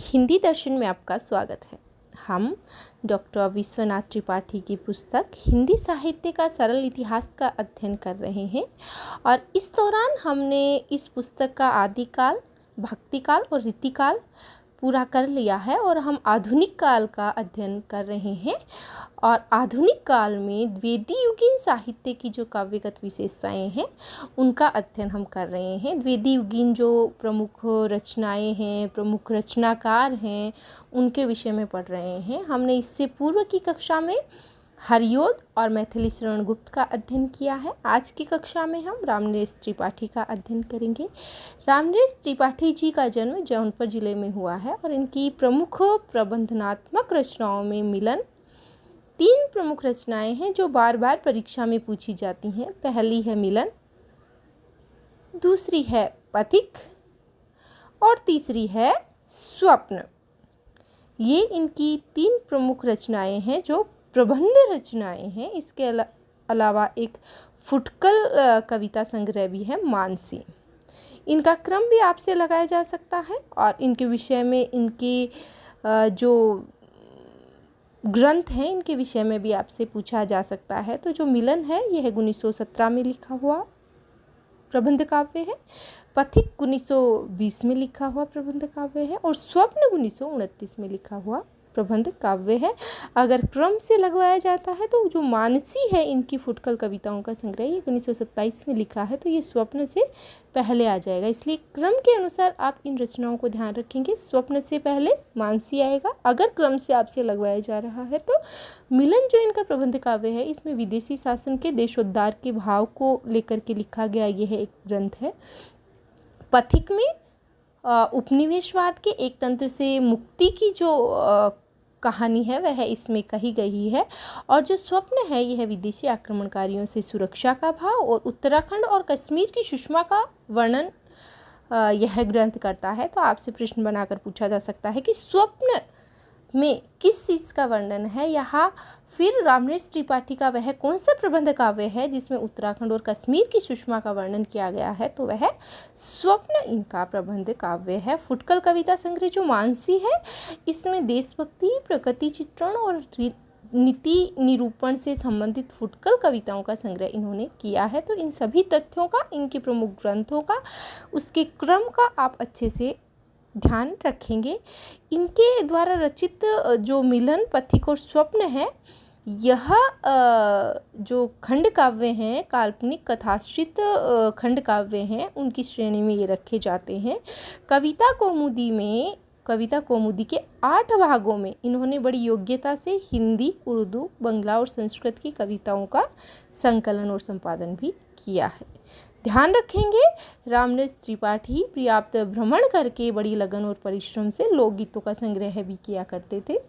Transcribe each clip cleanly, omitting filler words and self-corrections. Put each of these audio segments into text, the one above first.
हिंदी दर्शन में आपका स्वागत है। हम डॉक्टर विश्वनाथ त्रिपाठी की पुस्तक हिंदी साहित्य का सरल इतिहास का अध्ययन कर रहे हैं और इस दौरान हमने इस पुस्तक का आदिकाल, भक्तिकाल और रीतिकाल पूरा कर लिया है और हम आधुनिक काल का अध्ययन कर रहे हैं। और आधुनिक काल में द्वितीयुगीन साहित्य की जो काव्यगत विशेषताएं हैं उनका अध्ययन हम कर रहे हैं। द्वितीयुगीन जो प्रमुख रचनाएं हैं, प्रमुख रचनाकार हैं, उनके विषय में पढ़ रहे हैं। हमने इससे पूर्व की कक्षा में हरिओद और मैथिली शरण गुप्त का अध्ययन किया है। आज की कक्षा में हम रामनरेश त्रिपाठी का अध्ययन करेंगे। रामनरेश त्रिपाठी जी का जन्म जौनपुर जिले में हुआ है और इनकी प्रमुख प्रबंधनात्मक रचनाओं में मिलन, 3 प्रमुख रचनाएं हैं जो बार बार परीक्षा में पूछी जाती हैं। पहली है मिलन, दूसरी है पथिक और तीसरी है स्वप्न। ये इनकी 3 प्रमुख रचनाएं हैं जो प्रबंध रचनाएं हैं। इसके अलावा एक फुटकल कविता संग्रह भी है, मानसी। इनका क्रम भी आपसे लगाया जा सकता है और इनके विषय में इनके जो ग्रंथ हैं इनके विषय में भी आपसे पूछा जा सकता है। तो जो मिलन है यह 1917 में लिखा हुआ प्रबंध काव्य है, पथिक 1920 में लिखा हुआ प्रबंध काव्य है और स्वप्न 1929 में लिखा हुआ प्रबंध काव्य है। अगर क्रम से लगवाया जाता है तो जो मानसी है इनकी फुटकल कविताओं का संग्रह, ये 1927 में लिखा है, तो ये स्वप्न से पहले आ जाएगा। इसलिए क्रम के अनुसार आप इन रचनाओं को ध्यान रखेंगे। स्वप्न से पहले मानसी आएगा। अगर क्रम से आपसे लगवाया जा रहा है तो मिलन जो इनका प्रबंध काव्य है, इसमें विदेशी शासन के देशोद्धार के भाव को लेकर के लिखा गया यह एक ग्रंथ है। पथिक में उपनिवेशवाद के एक तंत्र से मुक्ति की जो कहानी है वह इसमें कही गई है और जो स्वप्न है यह विदेशी आक्रमणकारियों से सुरक्षा का भाव और उत्तराखंड और कश्मीर की सुषमा का वर्णन यह ग्रंथ करता है। तो आपसे प्रश्न बनाकर पूछा जा सकता है कि स्वप्न में किस चीज़ का वर्णन है। यहाँ फिर रामनरेश त्रिपाठी का वह कौन सा प्रबंध काव्य है जिसमें उत्तराखंड और कश्मीर की सुषमा का वर्णन किया गया है, तो वह स्वप्न इनका प्रबंध काव्य है। फुटकल कविता संग्रह जो मानसी है, इसमें देशभक्ति, प्रकृति चित्रण और नीति निरूपण से संबंधित फुटकल कविताओं का संग्रह इन्होंने किया है। तो इन सभी तथ्यों का, इनके प्रमुख ग्रंथों का, उसके क्रम का आप अच्छे से ध्यान रखेंगे। इनके द्वारा रचित जो मिलन, पथिक और स्वप्न है, यह जो खंड काव्य हैं, काल्पनिक कथाश्रित खंड काव्य हैं, उनकी श्रेणी में ये रखे जाते हैं। कविता कौमुदी के 8 भागों में इन्होंने बड़ी योग्यता से हिंदी, उर्दू, बंगला और संस्कृत की कविताओं का संकलन और संपादन भी किया है। ध्यान रखेंगे, रामनरेश त्रिपाठी पर्याप्त भ्रमण करके बड़ी लगन और परिश्रम से लोकगीतों का संग्रह भी किया करते थे।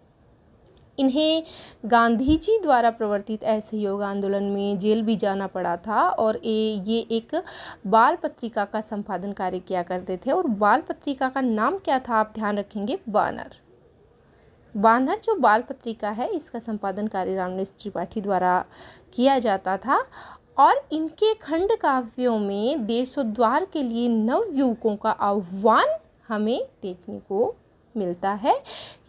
इन्हें गांधी जी द्वारा प्रवर्तित असहयोग आंदोलन में जेल भी जाना पड़ा था और ये एक बाल पत्रिका का संपादन कार्य किया करते थे और बाल पत्रिका का नाम क्या था, आप ध्यान रखेंगे, बानर जो बाल पत्रिका है इसका संपादन कार्य रामनरेश त्रिपाठी द्वारा किया जाता था। और इनके खंड काव्यों में देशोद्धार के लिए नवयुवकों का आह्वान हमें देखने को मिलता है।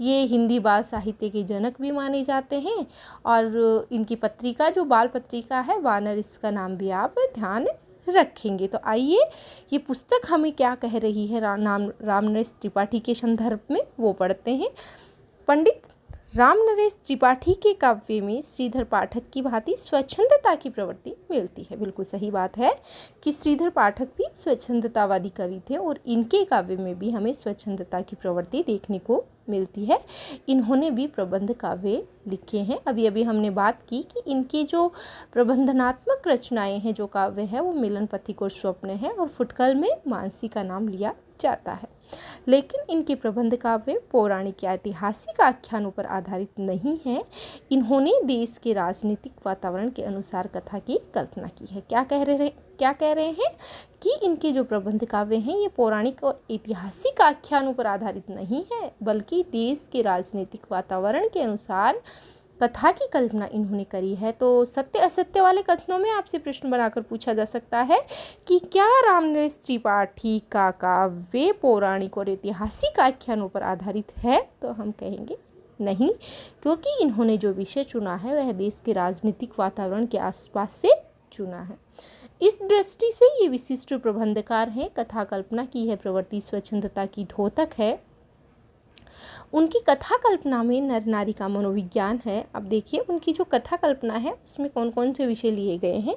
ये हिंदी बाल साहित्य के जनक भी माने जाते हैं और इनकी पत्रिका जो बाल पत्रिका है वानर, इसका नाम भी आप ध्यान रखेंगे। तो आइए ये पुस्तक हमें क्या कह रही है रामनरेश त्रिपाठी के संदर्भ में, वो पढ़ते हैं। पंडित रामनरेश त्रिपाठी के काव्य में श्रीधर पाठक की भांति स्वच्छंदता की प्रवृत्ति मिलती है। बिल्कुल सही बात है कि श्रीधर पाठक भी स्वच्छंदतावादी कवि थे और इनके काव्य में भी हमें स्वच्छंदता की प्रवृत्ति देखने को मिलती है। इन्होंने भी प्रबंध काव्य लिखे हैं। अभी अभी हमने बात की कि इनके जो प्रबंधनात्मक रचनाएं हैं, जो काव्य है, वो मिलन, पथिक और स्वप्न है और फुटकल में मानसी का नाम लिया जाता है। लेकिन इनके प्रबंध काव्य पौराणिक या ऐतिहासिक आख्यानों पर आधारित नहीं है। इन्होंने देश के राजनीतिक वातावरण के अनुसार कथा की कल्पना की है। क्या कह रहे हैं कि इनके जो प्रबंध काव्य हैं ये पौराणिक और ऐतिहासिक आख्यानों पर आधारित नहीं है, बल्कि देश के राजनीतिक वातावरण के अनुसार कथा की कल्पना इन्होंने करी है। तो सत्य असत्य वाले कथनों में आपसे प्रश्न बनाकर पूछा जा सकता है कि क्या रामनरेश त्रिपाठी का काव्य पौराणिक और ऐतिहासिक आख्यानों पर आधारित है? तो हम कहेंगे नहीं, क्योंकि इन्होंने जो विषय चुना है वह देश के राजनीतिक वातावरण के आसपास से चुना है। इस दृष्टि से ये विशिष्ट प्रबंधकार हैं। कथा कल्पना की यह प्रवृत्ति स्वच्छंदता की द्योतक है। उनकी कथा कल्पना में नर नारी का मनोविज्ञान है। अब देखिए उनकी जो कथा कल्पना है उसमें कौन कौन से विषय लिए गए हैं।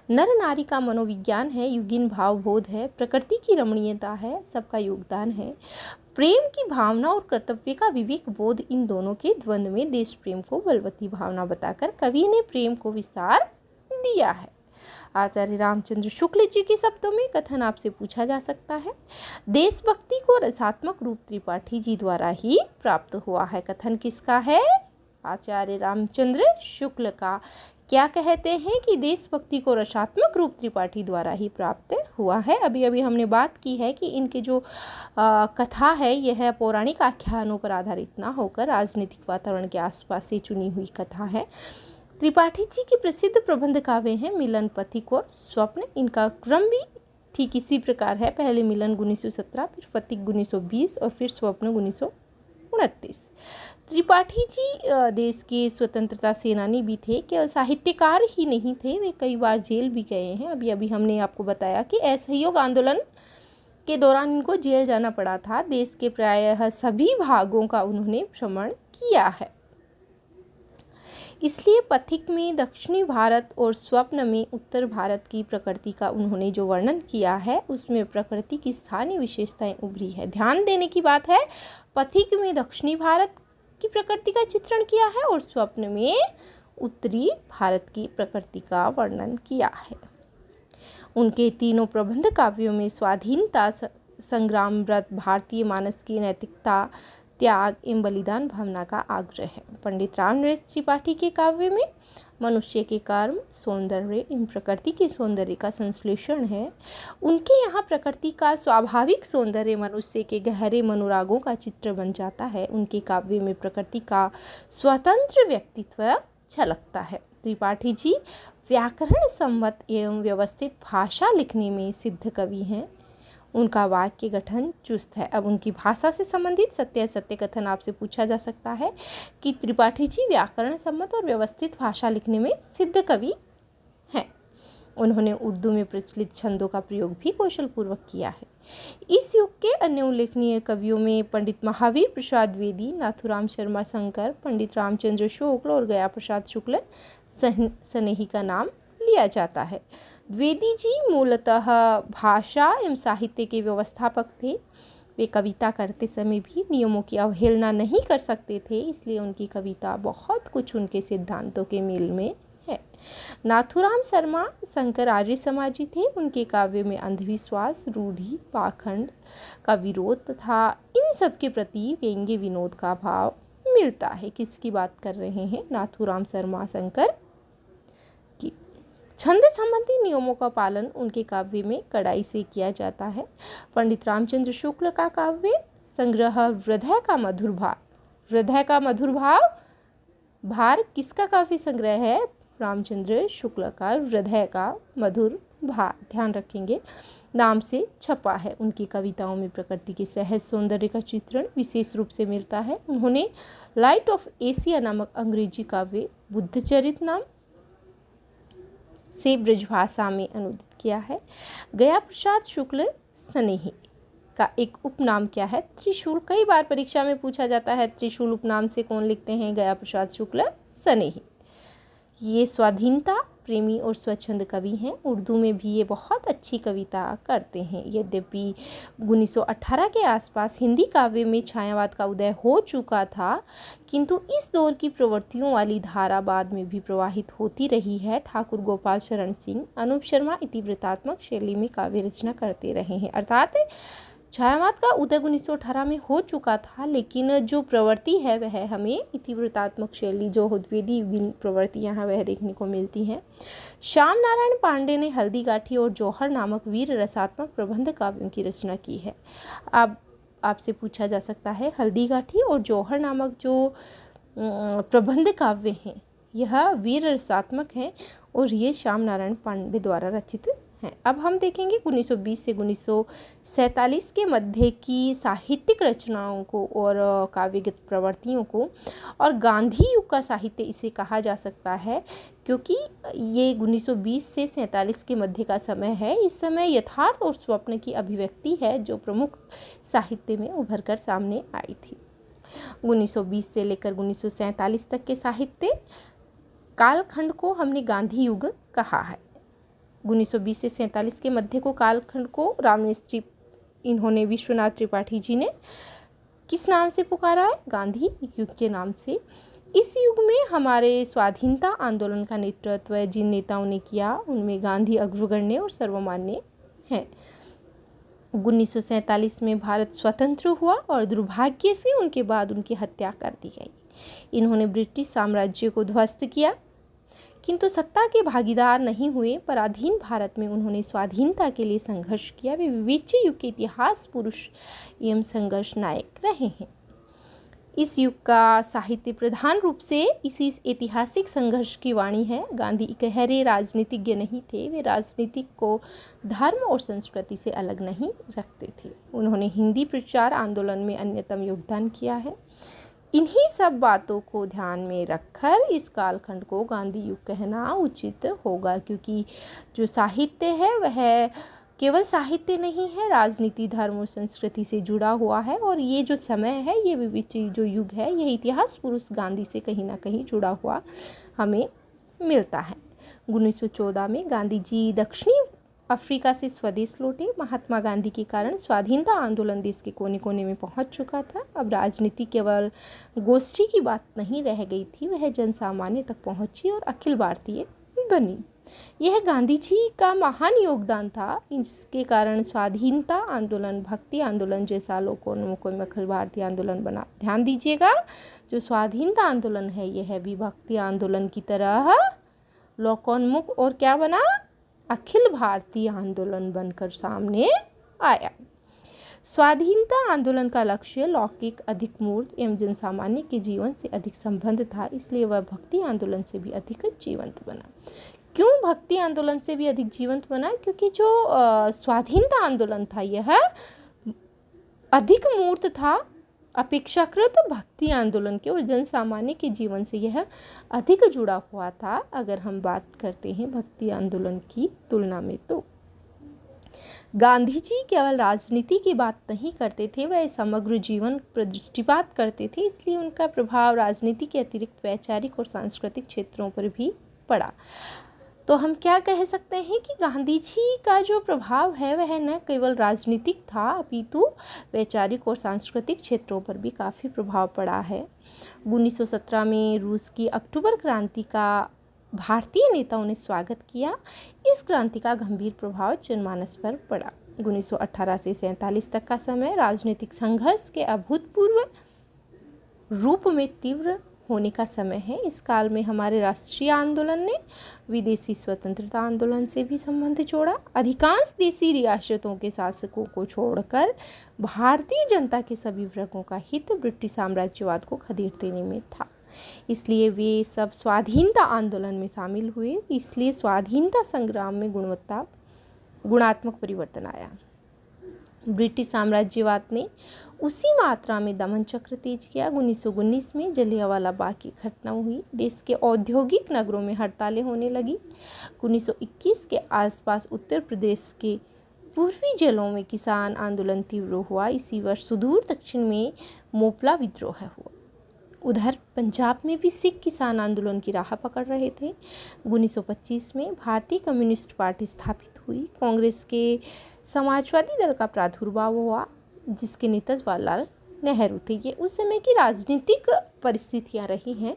नर नारी का मनोविज्ञान है, युगीन भावबोध है, प्रकृति की रमणीयता है, सबका योगदान है, प्रेम की भावना और कर्तव्य का विवेक बोध। इन दोनों के द्वंद्व में देश प्रेम को बलवती भावना बताकर कवि ने प्रेम को विस्तार दिया है। आचार्य रामचंद्र शुक्ल जी के शब्दों में कथन आपसे पूछा जा सकता है। देशभक्ति को रसात्मक रूप त्रिपाठी जी द्वारा ही प्राप्त हुआ है। कथन किसका है? आचार्य रामचंद्र शुक्ल का। क्या कहते हैं कि देशभक्ति को रसात्मक रूप त्रिपाठी द्वारा ही प्राप्त हुआ है। अभी अभी हमने बात की है कि इनके जो कथा है यह पौराणिक आख्यानों पर आधारित ना होकर राजनीतिक वातावरण के आसपास से चुनी हुई कथा है। त्रिपाठी जी की प्रसिद्ध प्रबंध काव्य हैं मिलन, पथिक और स्वप्न। इनका क्रम भी ठीक इसी प्रकार है। पहले मिलन 1917, फिर पथिक 1920 और फिर स्वप्न 1929। त्रिपाठी जी देश के स्वतंत्रता सेनानी भी थे, केवल साहित्यकार ही नहीं थे, वे कई बार जेल भी गए हैं। अभी अभी हमने आपको बताया कि असहयोग आंदोलन के दौरान इनको जेल जाना पड़ा था। देश के प्रायः सभी भागों का उन्होंने भ्रमण किया है। इसलिए पथिक में दक्षिणी भारत और स्वप्न में उत्तर भारत की प्रकृति का उन्होंने जो वर्णन किया है उसमें प्रकृति की स्थानीय विशेषताएं उभरी है। ध्यान देने की बात है, पथिक में दक्षिणी भारत की प्रकृति का चित्रण किया है और स्वप्न में उत्तरी भारत की प्रकृति का वर्णन किया है। उनके तीनों प्रबंध काव्यों में स्वाधीनता संग्राम, व्रत, भारतीय मानस की नैतिकता, त्याग एवं बलिदान भावना का आग्रह है। पंडित रामनरेश त्रिपाठी के काव्य में मनुष्य के कर्म, सौंदर्य एवं प्रकृति के सौंदर्य का संश्लेषण है। उनके यहाँ प्रकृति का स्वाभाविक सौंदर्य मनुष्य के गहरे मनोरागों का चित्र बन जाता है। उनके काव्य में प्रकृति का स्वतंत्र व्यक्तित्व झलकता है। त्रिपाठी जी व्याकरण सम्मत एवं व्यवस्थित भाषा लिखने में सिद्ध कवि हैं। उनका वाक्य गठन चुस्त है। अब उनकी भाषा से संबंधित सत्य असत्य कथन आपसे पूछा जा सकता है कि त्रिपाठी जी व्याकरण सम्मत और व्यवस्थित भाषा लिखने में सिद्ध कवि हैं। उन्होंने उर्दू में प्रचलित छंदों का प्रयोग भी कौशलपूर्वक किया है। इस युग के अन्य उल्लेखनीय कवियों में पंडित महावीर प्रसाद द्विवेदी, नाथूराम शर्मा शंकर, पंडित रामचंद्र शुक्ल और गया प्रसाद शुक्ल स्नेही का नाम लिया जाता है। द्विवेदी जी मूलतः भाषा एवं साहित्य के व्यवस्थापक थे। वे कविता करते समय भी नियमों की अवहेलना नहीं कर सकते थे, इसलिए उनकी कविता बहुत कुछ उनके सिद्धांतों के मेल में है। नाथूराम शर्मा शंकर आर्य समाजी थे। उनके काव्य में अंधविश्वास, रूढ़ि, पाखंड का विरोध तथा इन सब के प्रति व्यंग्य विनोद का भाव मिलता है। किसकी बात कर रहे हैं? नाथूराम शर्मा शंकर की। छंद संबंधी नियमों का पालन उनके काव्य में कड़ाई से किया जाता है। पंडित रामचंद्र शुक्ल का काव्य संग्रह हृदय का मधुर भाव, हृदय का मधुर भार किसका काव्य संग्रह है? रामचंद्र शुक्ल का हृदय का मधुर भार, ध्यान रखेंगे, नाम से छपा है। उनकी कविताओं में प्रकृति के सहज सौंदर्य का चित्रण विशेष रूप से मिलता है। उन्होंने लाइट ऑफ एशिया नामक अंग्रेजी काव्य बुद्धचरित नाम से ब्रजभाषा में अनुदित किया है। गया प्रसाद शुक्ल स्नेही का एक उपनाम क्या है? त्रिशूल। कई बार परीक्षा में पूछा जाता है त्रिशूल उपनाम से कौन लिखते हैं? गया प्रसाद शुक्ल स्नेही। ये स्वाधीनता प्रेमी और स्वच्छंद कवि हैं। उर्दू में भी ये बहुत अच्छी कविता करते हैं। यद्यपि 1918 के आसपास हिंदी काव्य में छायावाद का उदय हो चुका था, किंतु इस दौर की प्रवृत्तियों वाली धारा बाद में भी प्रवाहित होती रही है। ठाकुर गोपाल शरण सिंह, अनूप शर्मा इतिवृत्तात्मक शैली में काव्य रचना करते रहे हैं। अर्थात छायावाद का उदय 1918 में हो चुका था, लेकिन जो प्रवृत्ति है वह हमें इतिवृत्तात्मक शैली जो द्विवेदी प्रवृत्तियाँ हैं वह देखने को मिलती हैं। श्याम नारायण पांडे ने हल्दी गाठी और जौहर नामक वीर रसात्मक प्रबंध काव्यों की रचना की है। अब आपसे पूछा जा सकता है हल्दी गाठी और जौहर नामक जो प्रबंध काव्य हैं। यह वीर रसात्मक है और ये श्याम नारायण पांडे द्वारा रचित हैं। अब हम देखेंगे 1920 से 1947 के मध्य की साहित्यिक रचनाओं को और काव्यगत प्रवृत्तियों को, और गांधी युग का साहित्य इसे कहा जा सकता है क्योंकि ये 1920 से 47 के मध्य का समय है। इस समय यथार्थ और स्वप्न की अभिव्यक्ति है जो प्रमुख साहित्य में उभर कर सामने आई थी। 1920 से लेकर 1947 तक के साहित्य कालखंड को हमने गांधी युग कहा है। 1920 से 47 के मध्य को कालखंड को इन्होंने विश्वनाथ त्रिपाठी जी ने किस नाम से पुकारा है? गांधी युग के नाम से। इस युग में हमारे स्वाधीनता आंदोलन का नेतृत्व जिन नेताओं ने किया उनमें गांधी अग्रगण्य और सर्वमान्य हैं। 1947 में भारत स्वतंत्र हुआ और दुर्भाग्य से उनके बाद उनकी हत्या कर दी गई। इन्होंने ब्रिटिश साम्राज्य को ध्वस्त किया किंतु सत्ता के भागीदार नहीं हुए। पराधीन भारत में उन्होंने स्वाधीनता के लिए संघर्ष किया। वे विवेच्य युग के इतिहास पुरुष एवं संघर्ष नायक रहे हैं। इस युग का साहित्य प्रधान रूप से इसी ऐतिहासिक संघर्ष की वाणी है। गांधी गहरे राजनीतिज्ञ नहीं थे। वे राजनीतिक को धर्म और संस्कृति से अलग नहीं रखते थे। उन्होंने हिंदी प्रचार आंदोलन में अन्यतम योगदान किया है। इन्हीं सब बातों को ध्यान में रखकर इस कालखंड को गांधी युग कहना उचित होगा, क्योंकि जो साहित्य है वह केवल साहित्य नहीं है, राजनीति, धर्म और संस्कृति से जुड़ा हुआ है। और ये जो समय है, ये विविध जो युग है, यह इतिहास पुरुष गांधी से कहीं ना कहीं जुड़ा हुआ हमें मिलता है। 1914 में गांधी जी दक्षिणी अफ्रीका से स्वदेश लौटे। महात्मा गांधी के कारण स्वाधीनता आंदोलन देश के कोने कोने में पहुंच चुका था। अब राजनीति केवल गोष्ठी की बात नहीं रह गई थी, वह जन सामान्य तक पहुंची और अखिल भारतीय बनी। यह गांधी जी का महान योगदान था। इसके कारण स्वाधीनता आंदोलन, भक्ति आंदोलन जैसा लोकोन्मुख में अखिल भारतीय आंदोलन बना। ध्यान दीजिएगा, जो स्वाधीनता आंदोलन है यह भी भक्ति आंदोलन की तरह लोकोन्मुख और क्या बना, अखिल भारतीय आंदोलन बनकर सामने आया। स्वाधीनता आंदोलन का लक्ष्य लौकिक, अधिक मूर्त एवं जनसामान्य के जीवन से अधिक संबंध था, इसलिए वह भक्ति आंदोलन से भी अधिक जीवंत बना। क्यों भक्ति आंदोलन से भी अधिक जीवंत बना? क्योंकि जो स्वाधीनता आंदोलन था यह अधिक मूर्त था अपेक्षाकृत भक्ति आंदोलन के, और जन सामान्य के जीवन से यह अधिक जुड़ा हुआ था अगर हम बात करते हैं भक्ति आंदोलन की तुलना में। तो गांधी जी केवल राजनीति की बात नहीं करते थे, वह समग्र जीवन पर दृष्टिपात करते थे, इसलिए उनका प्रभाव राजनीति के अतिरिक्त वैचारिक और सांस्कृतिक क्षेत्रों पर भी पड़ा। तो हम क्या कह सकते हैं कि गांधी जी का जो प्रभाव है वह न केवल राजनीतिक था अपितु वैचारिक और सांस्कृतिक क्षेत्रों पर भी काफ़ी प्रभाव पड़ा है। 1917 में रूस की अक्टूबर क्रांति का भारतीय नेताओं ने स्वागत किया। इस क्रांति का गंभीर प्रभाव जनमानस पर पड़ा। 1918 से 47 तक का समय राजनीतिक संघर्ष के अभूतपूर्व रूप में तीव्र होने का समय है। इस काल में हमारे राष्ट्रीय आंदोलन ने विदेशी स्वतंत्रता आंदोलन से भी संबंध जोड़ा। अधिकांश देशी रियासतों के शासकों को छोड़कर भारतीय जनता के सभी वर्गों का हित ब्रिटिश साम्राज्यवाद को खदेड़ देने में था, इसलिए वे सब स्वाधीनता आंदोलन में शामिल हुए। इसलिए स्वाधीनता संग्राम में गुणात्मक परिवर्तन आया। ब्रिटिश साम्राज्यवाद ने उसी मात्रा में दमन चक्र तेज किया। 1919 में जलियांवाला बाग की घटना हुई। देश के औद्योगिक नगरों में हड़तालें होने लगी। 1921 के आसपास उत्तर प्रदेश के पूर्वी जिलों में किसान आंदोलन तीव्र हुआ। इसी वर्ष सुदूर दक्षिण में मोपला विद्रोह हुआ। उधर पंजाब में भी सिख किसान आंदोलन की राह पकड़ रहे थे। 1925 में भारतीय कम्युनिस्ट पार्टी स्थापित हुई। कांग्रेस के समाजवादी दल का प्रादुर्भाव हुआ, जिसके नेता जवाहरलाल नेहरू थे। ये उस समय की राजनीतिक परिस्थितियां रही हैं।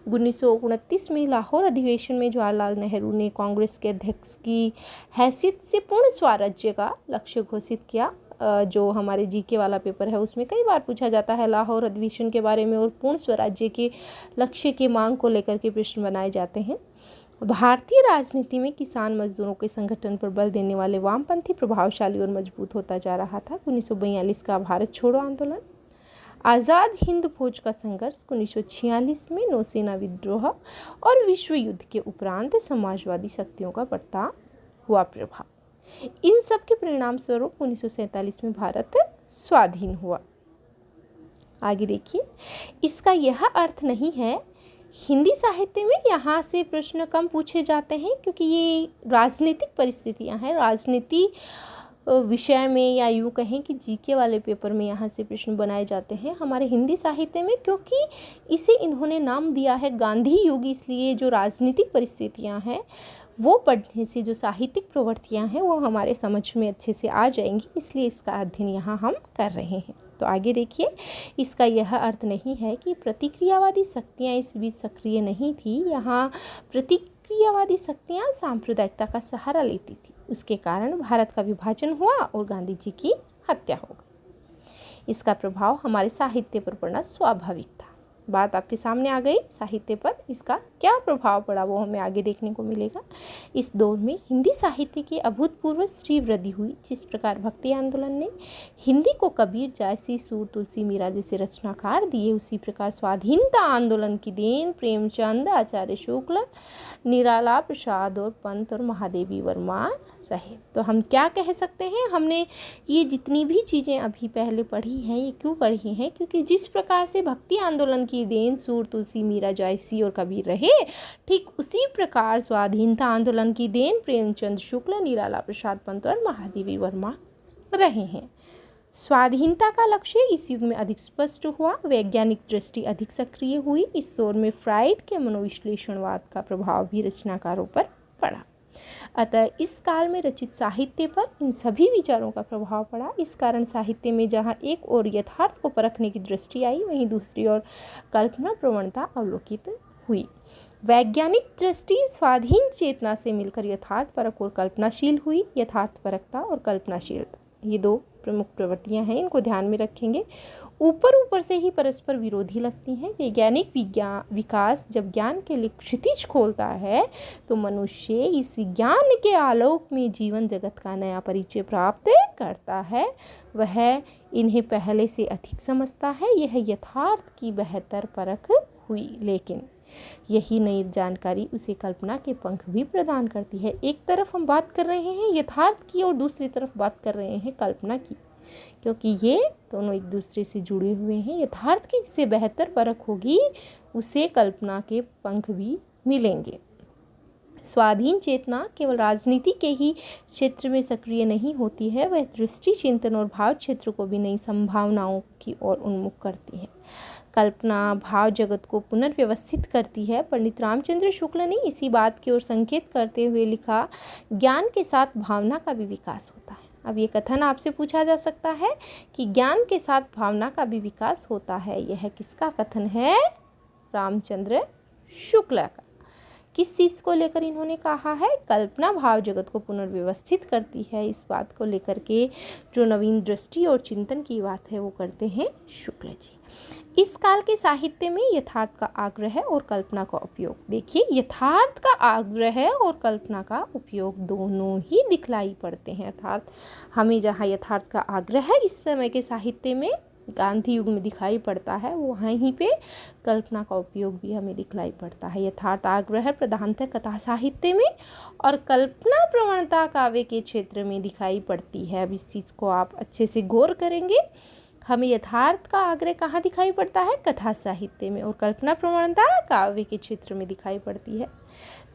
1929 में लाहौर अधिवेशन में जवाहरलाल नेहरू ने कांग्रेस के अध्यक्ष की हैसियत से पूर्ण स्वराज्य का लक्ष्य घोषित किया। जो हमारे जीके वाला पेपर है उसमें कई बार पूछा जाता है लाहौर अधिवेशन के बारे में, और पूर्ण स्वराज्य के लक्ष्य की मांग को लेकर के प्रश्न बनाए जाते हैं। भारतीय राजनीति में किसान मजदूरों के संगठन पर बल देने वाले वामपंथी प्रभावशाली और मजबूत होता जा रहा था। 1942 का भारत छोड़ो आंदोलन। आज़ाद हिंद फौज का संघर्ष 1946 में नौसेना विद्रोह और विश्व युद्ध के उपरांत समाजवादी शक्तियों का बढ़ता हुआ प्रभाव, इन सब के परिणाम स्वरूप 1947 में भारत स्वाधीन हुआ। आगे देखिए, इसका यह अर्थ नहीं है, हिंदी साहित्य में यहाँ से प्रश्न कम पूछे जाते हैं क्योंकि ये राजनीतिक परिस्थितियाँ हैं। राजनीति विषय में या यूँ कहें कि जीके वाले पेपर में यहाँ से प्रश्न बनाए जाते हैं हमारे हिंदी साहित्य में, क्योंकि इसे इन्होंने नाम दिया है गांधी युग, इसलिए जो राजनीतिक परिस्थितियाँ हैं वो पढ़ने से जो साहित्यिक प्रवृत्तियाँ हैं वो हमारे समझ में अच्छे से आ जाएंगी, इसलिए इसका अध्ययन यहाँ हम कर रहे हैं। तो आगे देखिए, इसका यह अर्थ नहीं है कि प्रतिक्रियावादी शक्तियाँ इस बीच सक्रिय नहीं थी। यहाँ प्रतिक्रियावादी शक्तियाँ सांप्रदायिकता का सहारा लेती थी, उसके कारण भारत का विभाजन हुआ और गांधी जी की हत्या हो गई। इसका प्रभाव हमारे साहित्य पर पड़ना स्वाभाविक था। बात आपके सामने आ गई, साहित्य पर इसका क्या प्रभाव पड़ा वो हमें आगे देखने को मिलेगा। इस दौर में हिंदी साहित्य की अभूतपूर्व श्री वृद्धि हुई। जिस प्रकार भक्ति आंदोलन ने हिंदी को कबीर, जायसी, सूर, तुलसी, मीरा जैसे रचनाकार दिए, उसी प्रकार स्वाधीनता आंदोलन की देन प्रेमचंद, आचार्य शुक्ल, निराला प्रसाद और पंत और महादेवी वर्मा रहे। तो हम क्या कह सकते हैं, हमने ये जितनी भी चीज़ें अभी पहले पढ़ी हैं ये क्यों पढ़ी हैं, क्योंकि जिस प्रकार से भक्ति आंदोलन की देन सूर, तुलसी, मीरा, जायसी और कबीर रहे, ठीक उसी प्रकार स्वाधीनता आंदोलन की देन प्रेमचंद शुक्ल, निराला प्रसाद पंत और महादेवी वर्मा रहे हैं। स्वाधीनता का लक्ष्य इस युग में अधिक स्पष्ट हुआ, वैज्ञानिक दृष्टि अधिक सक्रिय हुई। इस दौर में फ्राइड के मनोविश्लेषणवाद का प्रभाव भी रचनाकारों पर पड़ा। अतः इस काल में रचित साहित्य पर इन सभी विचारों का प्रभाव पड़ा। इस कारण साहित्य में जहाँ एक ओर यथार्थ को परखने की दृष्टि आई, वहीं दूसरी ओर कल्पना प्रवणता अवलोकित हुई। वैज्ञानिक दृष्टि स्वाधीन चेतना से मिलकर यथार्थ परक और कल्पनाशील हुई। यथार्थ परकता और कल्पनाशीलता, ये दो प्रमुख प्रवृत्तियां हैं, इनको ध्यान में रखेंगे। ऊपर से ही परस्पर विरोधी लगती हैं। वैज्ञानिक विकास जब ज्ञान के लिए क्षितिज खोलता है तो मनुष्य इस ज्ञान के आलोक में जीवन जगत का नया परिचय प्राप्त करता है। वह इन्हें पहले से अधिक समझता है। यह यथार्थ की बेहतर परख हुई, लेकिन यही नई जानकारी उसे कल्पना के पंख भी प्रदान करती है। एक तरफ हम बात कर रहे हैं यथार्थ की और दूसरी तरफ बात कर रहे हैं कल्पना की, क्योंकि ये दोनों एक दूसरे से जुड़े हुए हैं। यथार्थ की जिससे बेहतर परख होगी उसे कल्पना के पंख भी मिलेंगे। स्वाधीन चेतना केवल राजनीति के ही क्षेत्र में सक्रिय नहीं होती है, वह दृष्टि, चिंतन और भाव क्षेत्र को भी नई संभावनाओं की ओर उन्मुख करती है। कल्पना भाव जगत को पुनर्व्यवस्थित करती है। पंडित रामचंद्र शुक्ल ने इसी बात की ओर संकेत करते हुए लिखा, ज्ञान के साथ भावना का भी विकास होता है। अब ये कथन आपसे पूछा जा सकता है कि ज्ञान के साथ भावना का भी विकास होता है, यह किसका कथन है? रामचंद्र शुक्ल का। किस चीज़ को लेकर इन्होंने कहा है? कल्पना भाव जगत को पुनर्व्यवस्थित करती है। इस बात को लेकर के जो नवीन दृष्टि और चिंतन की बात है वो करते हैं शुक्ल जी। इस काल के साहित्य में यथार्थ का आग्रह और कल्पना का उपयोग, देखिए यथार्थ का आग्रह और कल्पना का उपयोग दोनों ही दिखलाई पड़ते हैं। अर्थात हमें जहाँ यथार्थ का आग्रह है इस समय के साहित्य में गांधी युग में दिखाई पड़ता है, वहीं पे कल्पना का उपयोग भी हमें दिखलाई पड़ता है। यथार्थ आग्रह प्रधानतः कथा साहित्य में और कल्पना प्रवणता काव्य के क्षेत्र में दिखाई पड़ती है। अब इस चीज़ को आप अच्छे से गौर करेंगे। हमें यथार्थ का आग्रह कहाँ दिखाई पड़ता है? कथा साहित्य में, और कल्पना प्रवणता काव्य के क्षेत्र में दिखाई पड़ती है।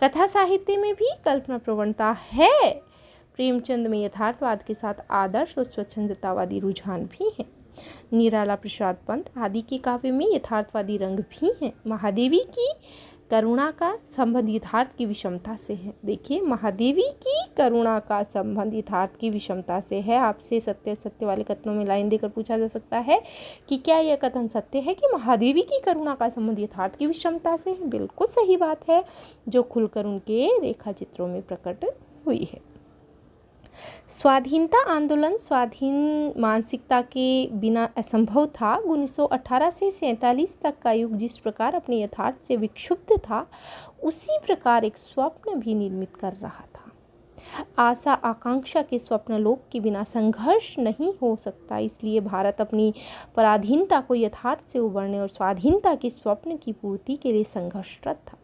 कथा साहित्य में भी कल्पना प्रवणता है। प्रेमचंद में यथार्थवाद के साथ आदर्श और स्वच्छंदतावादी रुझान भी हैं। निराला प्रसाद पंत आदि के काव्य में यथार्थवादी रंग भी हैं। महादेवी की करुणा का संबंध यथार्थ की विषमता से है। देखिए महादेवी की करुणा का संबंध यथार्थ की विषमता से है। आपसे सत्य सत्य वाले कथनों में लाइन देकर पूछा जा सकता है कि क्या यह कथन सत्य है कि महादेवी की करुणा का संबंध यथार्थ की विषमता से है? बिल्कुल सही बात है, जो खुलकर उनके रेखा चित्रों में प्रकट हुई है। स्वाधीनता आंदोलन स्वाधीन मानसिकता के बिना असंभव था। 1918 से 47 तक का युग जिस प्रकार अपने यथार्थ से विक्षुब्ध था, उसी प्रकार एक स्वप्न भी निर्मित कर रहा था। आशा आकांक्षा के स्वप्न लोक के बिना संघर्ष नहीं हो सकता, इसलिए भारत अपनी पराधीनता को यथार्थ से उबरने और स्वाधीनता के स्वप्न की पूर्ति के लिए संघर्षरत था।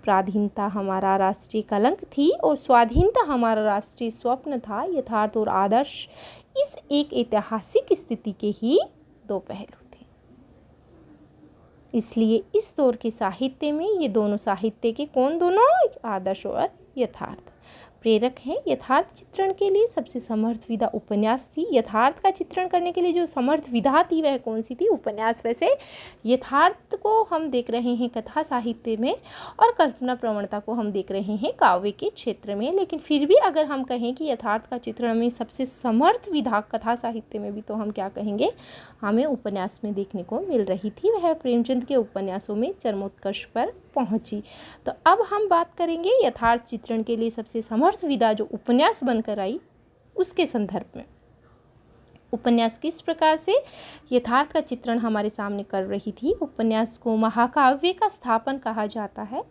पराधीनता हमारा राष्ट्रीय कलंक थी और स्वाधीनता हमारा राष्ट्रीय स्वप्न था। यथार्थ और आदर्श इस एक ऐतिहासिक स्थिति के ही दो पहलू थे। इसलिए इस दौर के साहित्य में ये दोनों साहित्य के कौन दोनों, आदर्श और यथार्थ, प्रेरक है। यथार्थ चित्रण के लिए सबसे समर्थ विधा उपन्यास थी। यथार्थ का चित्रण करने के लिए जो समर्थ विधा थी वह कौन सी थी, उपन्यास। वैसे यथार्थ को हम देख रहे हैं कथा साहित्य में और कल्पना प्रवणता को हम देख रहे हैं काव्य के क्षेत्र में, लेकिन फिर भी अगर हम कहें कि यथार्थ का चित्रण में सबसे समर्थ विधा कथा साहित्य में भी, तो हम क्या कहेंगे, हमें उपन्यास में देखने को मिल रही थी। वह प्रेमचंद के उपन्यासों में चरमोत्कर्ष पर पहुंची। तो अब हम बात करेंगे यथार्थ चित्रण के लिए सबसे समर्थ विधा जो उपन्यास बनकर आई उसके संदर्भ में। उपन्यास किस प्रकार से यथार्थ का चित्रण हमारे सामने कर रही थी। उपन्यास को महाकाव्य का स्थापन कहा जाता है।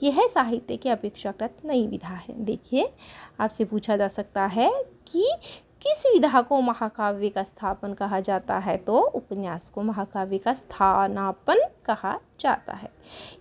यह साहित्य की अपेक्षाकृत नई विधा है। देखिए, आपसे पूछा जा सकता है कि किस विधा को महाकाव्य का स्थापन कहा जाता है, तो उपन्यास को महाकाव्य का स्थानापन कहा जाता है।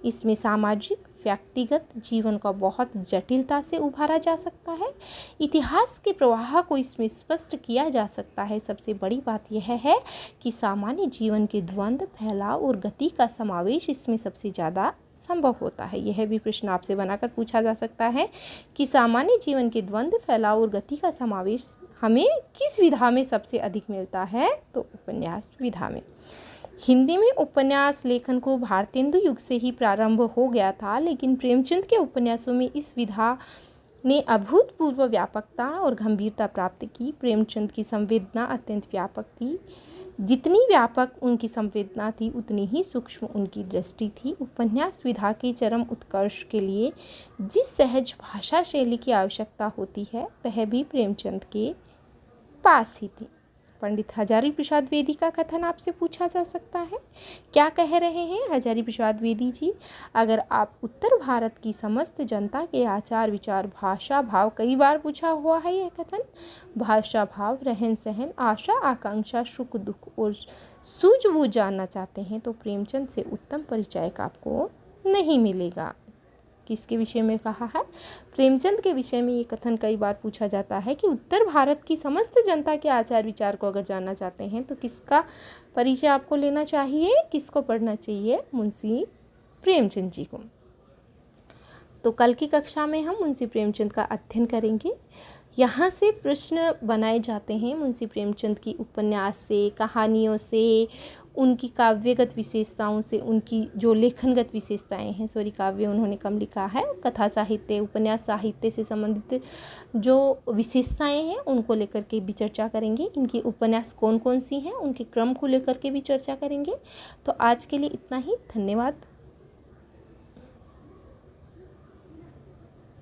इसमें सामाजिक व्यक्तिगत जीवन को बहुत जटिलता से उभारा जा सकता है। इतिहास के प्रवाह को इसमें स्पष्ट किया जा सकता है। सबसे बड़ी बात यह है कि सामान्य जीवन के द्वंद्व, फैलाव और गति का समावेश इसमें सबसे ज़्यादा संभव होता है। यह भी प्रश्न आपसे बनाकर पूछा जा सकता है कि सामान्य जीवन के द्वंद्व, फैलाव और गति का समावेश हमें किस विधा में सबसे अधिक मिलता है, तो उपन्यास विधा में। हिंदी में उपन्यास लेखन को भारतेंदु युग से ही प्रारंभ हो गया था, लेकिन प्रेमचंद के उपन्यासों में इस विधा ने अभूतपूर्व व्यापकता और गंभीरता प्राप्त की। प्रेमचंद की संवेदना अत्यंत व्यापक थी। जितनी व्यापक उनकी संवेदना थी उतनी ही सूक्ष्म उनकी दृष्टि थी। उपन्यास विधा के चरम उत्कर्ष के लिए जिस सहज भाषा शैली की आवश्यकता होती है वह भी प्रेमचंद के पास ही थी। पंडित हजारी प्रसाद द्विवेदी का कथन आपसे पूछा जा सकता है। क्या कह रहे हैं हजारी प्रसाद द्विवेदी जी? अगर आप उत्तर भारत की समस्त जनता के आचार विचार, भाषा भाव, कई बार पूछा हुआ है यह कथन, भाषा भाव, रहन सहन, आशा आकांक्षा, सुख दुख और सूझबूझ जानना चाहते हैं तो प्रेमचंद से उत्तम परिचायक आपको नहीं मिलेगा। किसके विषय में कहा है? प्रेमचंद के विषय में ये कथन कई बार पूछा जाता है कि उत्तर भारत की समस्त जनता के आचार विचार को अगर जानना चाहते हैं तो किसका परिचय आपको लेना चाहिए, किसको पढ़ना चाहिए? मुंशी प्रेमचंद जी को। तो कल की कक्षा में हम मुंशी प्रेमचंद का अध्ययन करेंगे। यहाँ से प्रश्न बनाए जाते हैं मुंशी प्रेमचंद की उपन्यास से, कहानियों से, उनकी काव्यगत विशेषताओं से, उनकी जो लेखनगत विशेषताएं हैं, काव्य उन्होंने कम लिखा है, कथा साहित्य, उपन्यास साहित्य से संबंधित जो विशेषताएं हैं उनको लेकर के भी चर्चा करेंगे। इनकी उपन्यास कौन कौन सी हैं उनके क्रम को लेकर के भी चर्चा करेंगे। तो आज के लिए इतना ही। धन्यवाद।